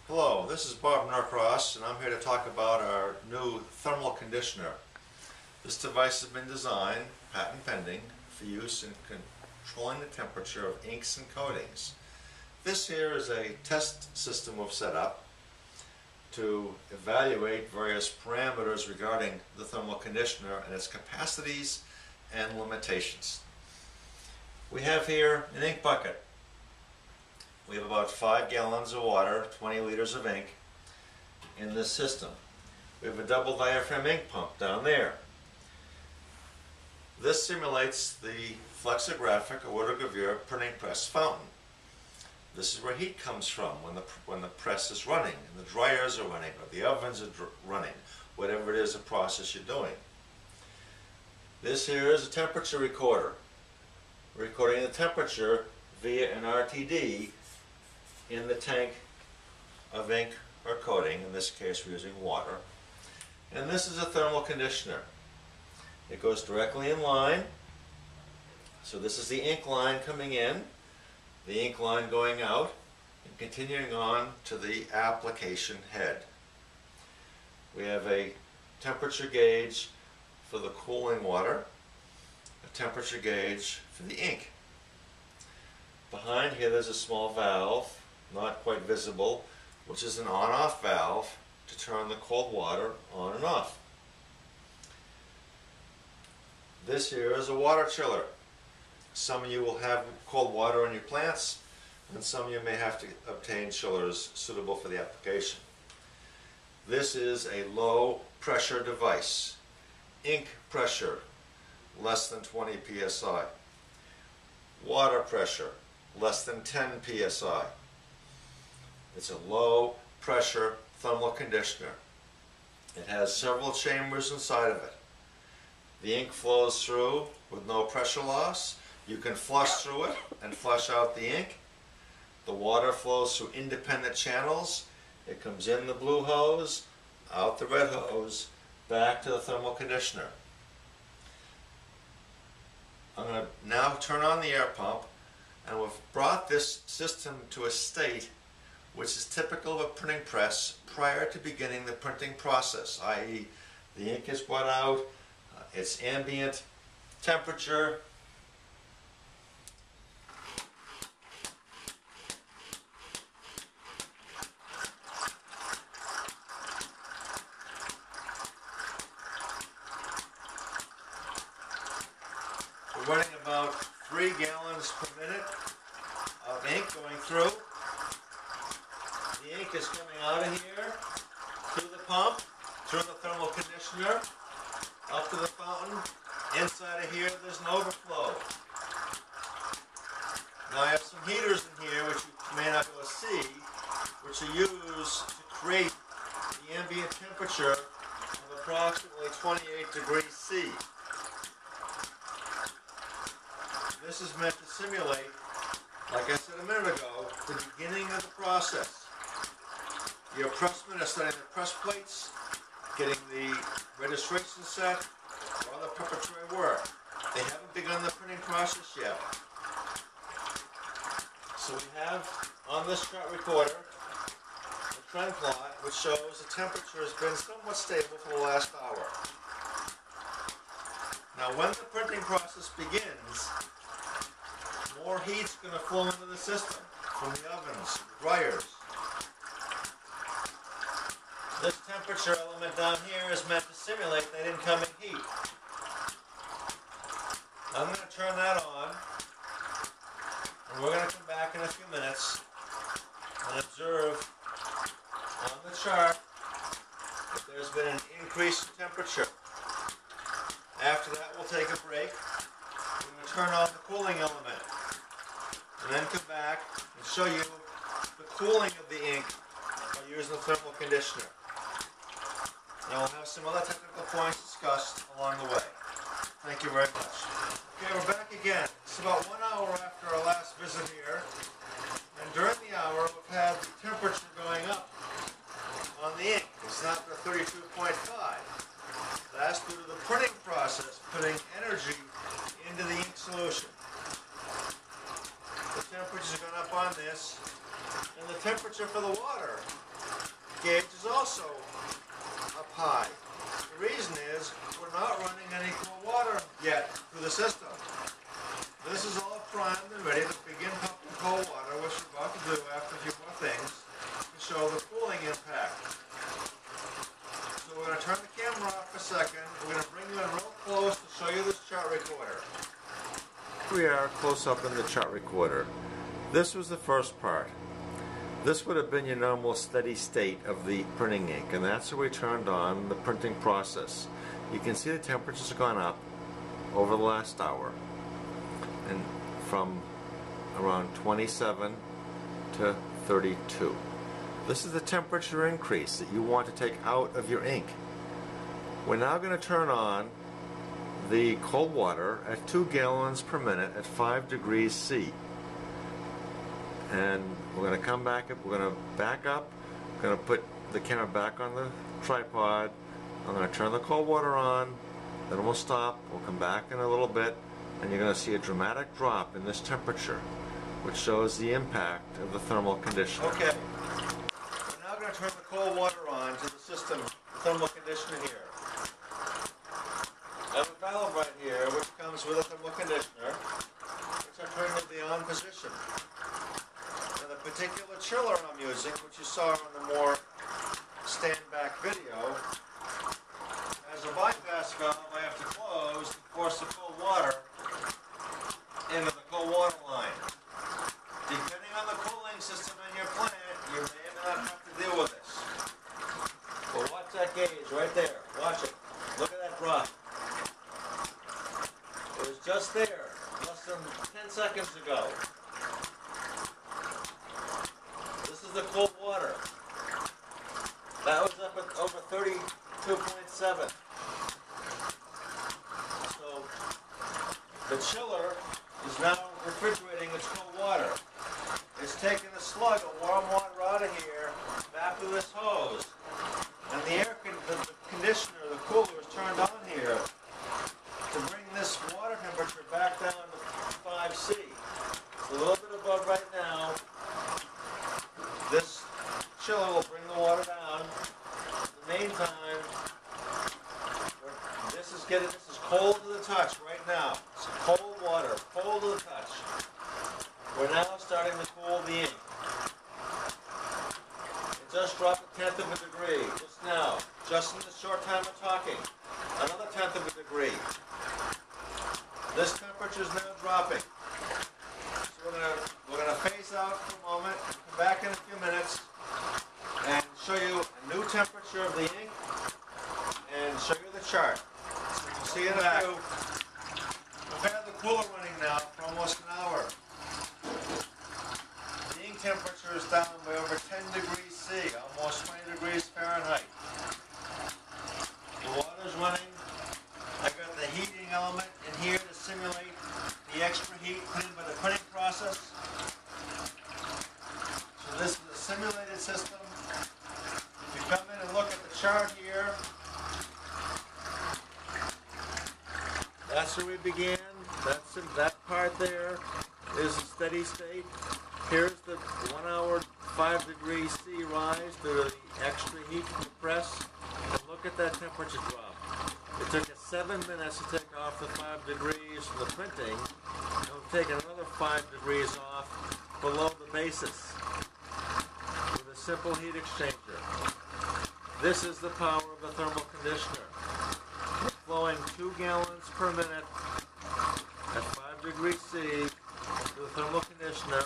Hello, this is Bob Norcross, and I'm here to talk about our new thermal conditioner. This device has been designed, patent pending, for use in controlling the temperature of inks and coatings. This here is a test system we've set up to evaluate various parameters regarding the thermal conditioner and its capacities and limitations. We have here an ink bucket. We have about 5 gallons of water, 20 liters of ink in this system. We have a double diaphragm ink pump down there. This simulates the flexographic or rotogravure printing press fountain. This is where heat comes from when the press is running, and the dryers are running, or the ovens are running, whatever it is the process you're doing. This here is a temperature recorder, recording the temperature via an RTD in the tank of ink or coating. In this case we're using water. And this is a thermal conditioner. It goes directly in line. So this is the ink line coming in, the ink line going out, and continuing on to the application head. We have a temperature gauge for the cooling water, a temperature gauge for the ink. Behind here there's a small valve, not quite visible, which is an on-off valve to turn the cold water on and off. This here is a water chiller. Some of you will have cold water in your plants, and some of you may have to obtain chillers suitable for the application. This is a low pressure device. Ink pressure, less than 20 psi. Water pressure, less than 10 psi. It's a low pressure thermal conditioner. It has several chambers inside of it. The ink flows through with no pressure loss. You can flush through it and flush out the ink. The water flows through independent channels. It comes in the blue hose, out the red hose, back to the thermal conditioner. I'm going to now turn on the air pump, and we've brought this system to a state which is typical of a printing press prior to beginning the printing process, i.e. the ink is brought out, it's ambient temperature, we're running about 3 gallons per minute of ink going through. The ink is coming out of here, through the pump, through the thermal conditioner, up to the fountain. Inside of here there's an overflow. Now I have some heaters in here which you may not be able to see, which are used to create the ambient temperature of approximately 28 degrees C. This is meant to simulate, like I said a minute ago, the beginning of the process. Your pressmen are setting the press plates, getting the registration set, or other preparatory work. They haven't begun the printing process yet. So we have on this chart recorder a trend plot which shows the temperature has been somewhat stable for the last hour. Now when the printing process begins, more heat's going to flow into the system from the ovens, the dryers. This temperature element down here is meant to simulate that incoming heat. I'm going to turn that on, and we're going to come back in a few minutes and observe on the chart that there's been an increase in temperature. After that we'll take a break. We're going to turn on the cooling element, and then come back and show you the cooling of the ink by using the thermal conditioner. And we'll have some other technical points discussed along the way. Thank you very much. Okay, we're back again. It's about 1 hour after our last visit here. And during the hour, we've had the temperature going up on the ink. It's now at 32.5. That's due to the printing process, putting energy into the ink solution. The temperature's gone up on this, and the temperature for the water gauge is also up high. The reason is we're not running any cool water yet through the system. This is all primed and ready to begin pumping cold water, which we're about to do after a few more things to show the cooling impact. So we're going to turn the camera off for a second. We're going to bring you in real close to show you this chart recorder. Here we are close up in the chart recorder. This was the first part. This would have been your normal steady state of the printing ink, and that's where we turned on the printing process. You can see the temperatures have gone up over the last hour, and from around 27 to 32. This is the temperature increase that you want to take out of your ink. We're now going to turn on the cold water at 2 gallons per minute at 5 degrees C. And we're going to come back up, we're going to back up, we're going to put the camera back on the tripod. I'm going to turn the cold water on, then we'll stop, we'll come back in a little bit, and you're going to see a dramatic drop in this temperature, which shows the impact of the thermal conditioner. Okay, we're now going to turn the cold water on to the system thermal conditioner here. I have a valve right here which comes with a thermal conditioner, which I'm turning to the on position. Now the particular chiller I'm using, which you saw on the more stand-back video, has a bypass valve I have to close to force the cold water into the cold water line. Depending on the cooling system in your plant, you may or may not have to deal with this. Well, watch that gauge right there. Watch it. Look at that drop. It was just there, less than 10 seconds ago. This is the cold water. That was up at over 32.7. So the chiller is now refrigerating its cold water. It's taking a slug of warm water out of here back to this hose. And the conditioner, the cooler, is turned on here to bring this water temperature back down to 5C. It's a little bit above right now. This chiller will bring the water down. In the meantime, this is cold to the touch right now. It's cold water, cold to the touch. We're now starting to cool the ink. It just dropped a tenth of a degree just now, just in the short time of talking. Another tenth of a degree. This temperature is now dropping. So we're gonna phase out for a moment, come back in a few minutes, and show you a new temperature of the ink, and show you the chart. So you can see it back. We've had the cooler running now for almost an hour. The ink temperature is down by over 10 degrees C, almost 20 degrees Fahrenheit. The water's running. I got the heating element in here to simulate the extra heat put in by the printing process. So this is a simulated system. If you come in and look at the chart here, that's where we began. That part there is a steady state. Here's the 1 hour, 5 degrees C rise due to the extra heat from the press. And look at that temperature drop. It took us 7 minutes to take off the 5 degrees from the printing, and we'll take another 5 degrees off below the basis with a simple heat exchanger. This is the power of the thermal conditioner. We're flowing 2 gallons per minute at 5 degrees C to the thermal conditioner.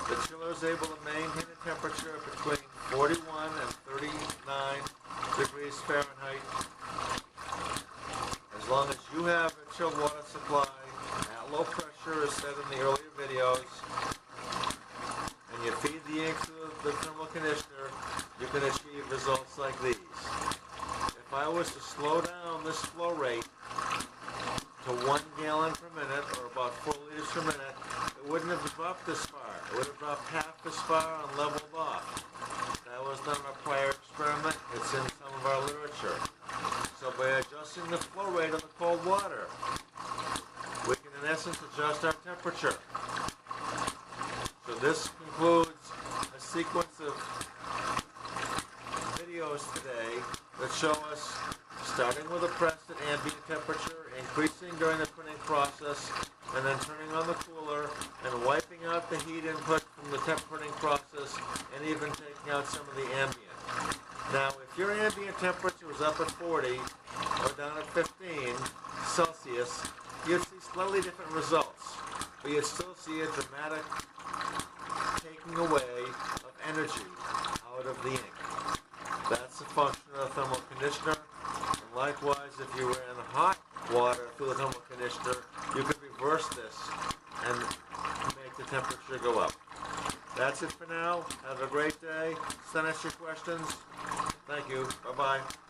The chiller is able to maintain a temperature between 41 and 39 degrees Fahrenheit. As long as you have a chilled water supply at low pressure, as said in the earlier videos, and you feed the ink to the thermal conditioner, you can achieve results like these. If I was to slow down this flow rate to 1 gallon per minute, or about 4 liters per minute, it wouldn't have dropped this far. It would have dropped half this far and leveled off. That was done in a prior experiment. It's in some of our literature. So by adjusting the flow rate of the cold water, we can in essence adjust our temperature. So this concludes a sequence of videos today that show us starting with a press at ambient temperature, increasing during the printing process, and then turning on the cooler and wiping out the heat input from the printing process and even taking out some of the ambient. Now, if your ambient temperature was up at 40 or down at 15 Celsius, you'd see slightly different results, but you'd still see a dramatic taking away of energy out of the ink. That's a function of the thermal conditioner. And likewise, if you ran hot water through the thermal conditioner, you could reverse this and make the temperature go up. That's it for now. Have a great day. Send us your questions. Thank you. Bye-bye.